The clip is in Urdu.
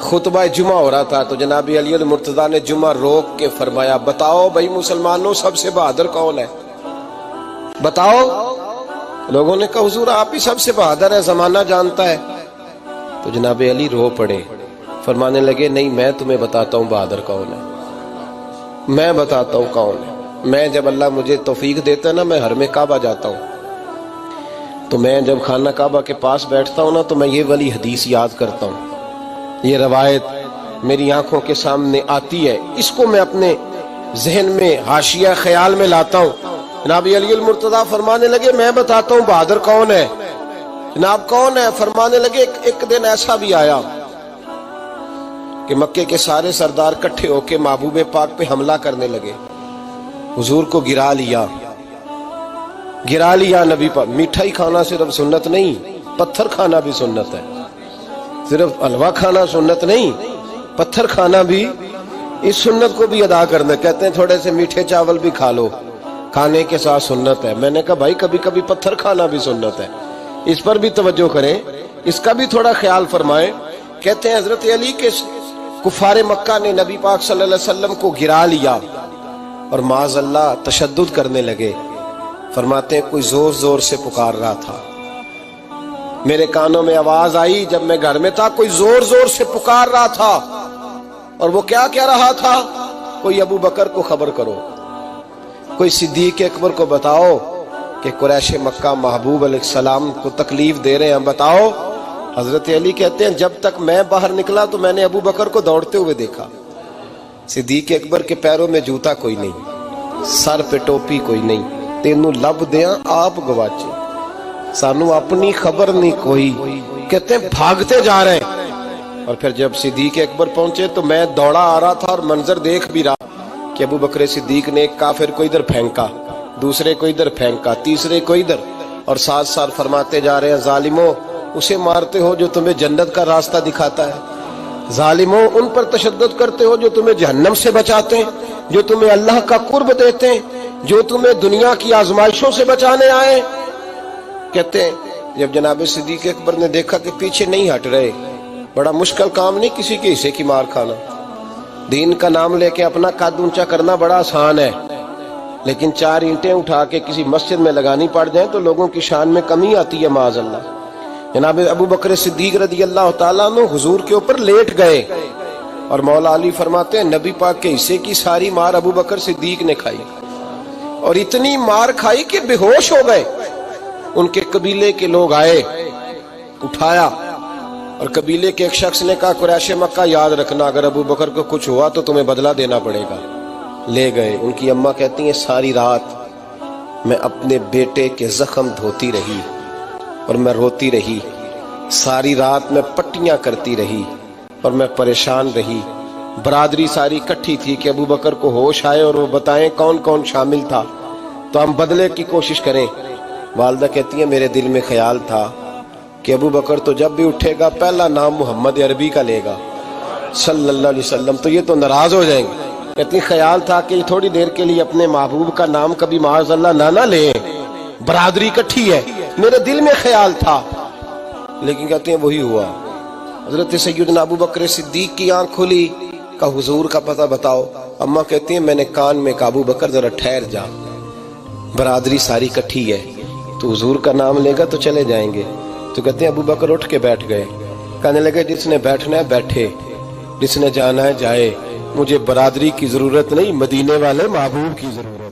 خطبہ جمعہ ہو رہا تھا تو جناب علی المرتضیٰ نے جمعہ روک کے فرمایا بتاؤ بھائی مسلمانوں سب سے بہادر کون ہے؟ بتاؤ۔ لوگوں نے کہا حضور آپ ہی سب سے بہادر ہے، زمانہ جانتا ہے۔ تو جناب علی رو پڑے، فرمانے لگے نہیں میں تمہیں بتاتا ہوں بہادر کون ہے، میں بتاتا ہوں کون ہے۔ میں جب اللہ مجھے توفیق دیتا ہے نا، میں حرم کعبہ جاتا ہوں تو میں جب خانہ کعبہ کے پاس بیٹھتا ہوں نا تو میں یہ والی حدیث یاد کرتا ہوں، یہ روایت میری آنکھوں کے سامنے آتی ہے، اس کو میں اپنے ذہن میں حاشیہ خیال میں لاتا ہوں۔ جناب علی المرتضیٰ فرمانے لگے میں بتاتا ہوں بہادر کون ہے۔ جناب کون ہے؟ فرمانے لگے ایک دن ایسا بھی آیا کہ مکے کے سارے سردار کٹھے ہو کے محبوب پاک پہ حملہ کرنے لگے، حضور کو گرا لیا نبی پاک۔ میٹھائی کھانا صرف سنت نہیں، پتھر کھانا بھی سنت ہے، صرف حلوہ کھانا سنت نہیں، پتھر کھانا بھی اس سنت کو بھی ادا کرنا۔ کہتے ہیں تھوڑے سے میٹھے چاول بھی کھا لو، کھانے کے ساتھ سنت ہے۔ میں نے کہا بھائی کبھی کبھی پتھر کھانا بھی سنت ہے، اس پر بھی توجہ کریں، اس کا بھی تھوڑا خیال فرمائیں۔ کہتے ہیں حضرت علی کے کفار مکہ نے نبی پاک صلی اللہ علیہ وسلم کو گرا لیا اور معاذ اللہ تشدد کرنے لگے۔ فرماتے ہیں کوئی زور زور سے پکار رہا تھا، میرے کانوں میں آواز آئی جب میں گھر میں تھا، کوئی زور زور سے پکار رہا تھا، اور وہ کیا کہہ رہا تھا؟ کوئی ابو بکر کو خبر کرو، کوئی صدیق اکبر کو بتاؤ کہ قریش مکہ محبوب علیہ السلام کو تکلیف دے رہے ہیں، بتاؤ۔ حضرت علی کہتے ہیں جب تک میں باہر نکلا تو میں نے ابو بکر کو دوڑتے ہوئے دیکھا، صدیق اکبر کے پیروں میں جوتا کوئی نہیں، سر پہ ٹوپی کوئی نہیں، تینوں لب دیاں آپ گواچے، سانو اپنی خبر نہیں کوئی۔ کہتے ہیں بھاگتے جا رہے ہیں، اور پھر جب صدیق اکبر پہنچے تو میں دوڑا آ رہا تھا اور منظر دیکھ بھی رہا کہ ابو بکر صدیق نے ایک کافر کو ادھر پھینکا، دوسرے کو ادھر پھینکا، تیسرے کو ادھر، اور ساتھ ساتھ فرماتے جا رہے ہیں ظالموں اسے مارتے ہو جو تمہیں جنت کا راستہ دکھاتا ہے، ظالموں ان پر تشدد کرتے ہو جو تمہیں جہنم سے بچاتے ہیں، جو تمہیں اللہ کا قرب دیتے ہیں، جو تمہیں دنیا کی آزمائشوں سے بچانے آئے۔ کہتے ہیں جب جناب صدیق اکبر نے دیکھا کہ پیچھے نہیں ہٹ رہے، بڑا مشکل کام نہیں کسی کے حصے کی مار کھانا، دین کا نام لے کے اپنا قد اونچا کرنا بڑا آسان ہے، لیکن 4 اینٹیں اٹھا کے کسی مسجد میں لگانی پڑ جائیں تو لوگوں کی شان میں کمی آتی ہے معاذ اللہ۔ جناب ابو بکر صدیق رضی اللہ تعالیٰ عنہ حضور کے اوپر لیٹ گئے، اور مولا علی فرماتے ہیں نبی پاک کے حصے کی ساری مار ابو بکر صدیق نے کھائی، اور اتنی مار کھائی کہ بے ہوش ہو گئے۔ ان کے قبیلے کے لوگ آئے، اٹھایا، اور قبیلے کے ایک شخص نے کہا قریش مکہ یاد رکھنا اگر ابو بکر کو کچھ ہوا تو تمہیں بدلہ دینا پڑے گا۔ لے گئے۔ ان کی اماں کہتی ہیں ساری رات میں اپنے بیٹے کے زخم دھوتی رہی اور میں روتی رہی، ساری رات میں پٹیاں کرتی رہی اور میں پریشان رہی۔ برادری ساری کٹھی تھی کہ ابو بکر کو ہوش آئے اور وہ بتائیں کون کون شامل تھا تو ہم بدلے کی کوشش کریں۔ والدہ کہتی ہیں میرے دل میں خیال تھا کہ ابو بکر تو جب بھی اٹھے گا پہلا نام محمد عربی کا لے گا صلی اللہ علیہ وسلم، تو یہ تو ناراض ہو جائیں گے۔ کہتی خیال تھا کہ تھوڑی دیر کے لیے اپنے محبوب کا نام کبھی معاذ اللہ نہ لیں، برادری کٹھی ہے، میرے دل میں خیال تھا، لیکن کہتے ہیں وہی ہوا۔ حضرت سیدنا ابو بکر صدیق کی آنکھ کھلی، کہا حضور کا پتہ بتاؤ۔ اماں کہتی ہیں میں نے کان میں کہا ابو بکر ذرا ٹھہر جا، برادری ساری کٹھی ہے، تو حضور کا نام لے گا تو چلے جائیں گے۔ تو کہتے ہیں ابو بکر اٹھ کے بیٹھ گئے، کہنے لگے جس نے بیٹھنا ہے بیٹھے، جس نے جانا ہے جائے، مجھے برادری کی ضرورت نہیں، مدینے والے محبوب کی ضرورت۔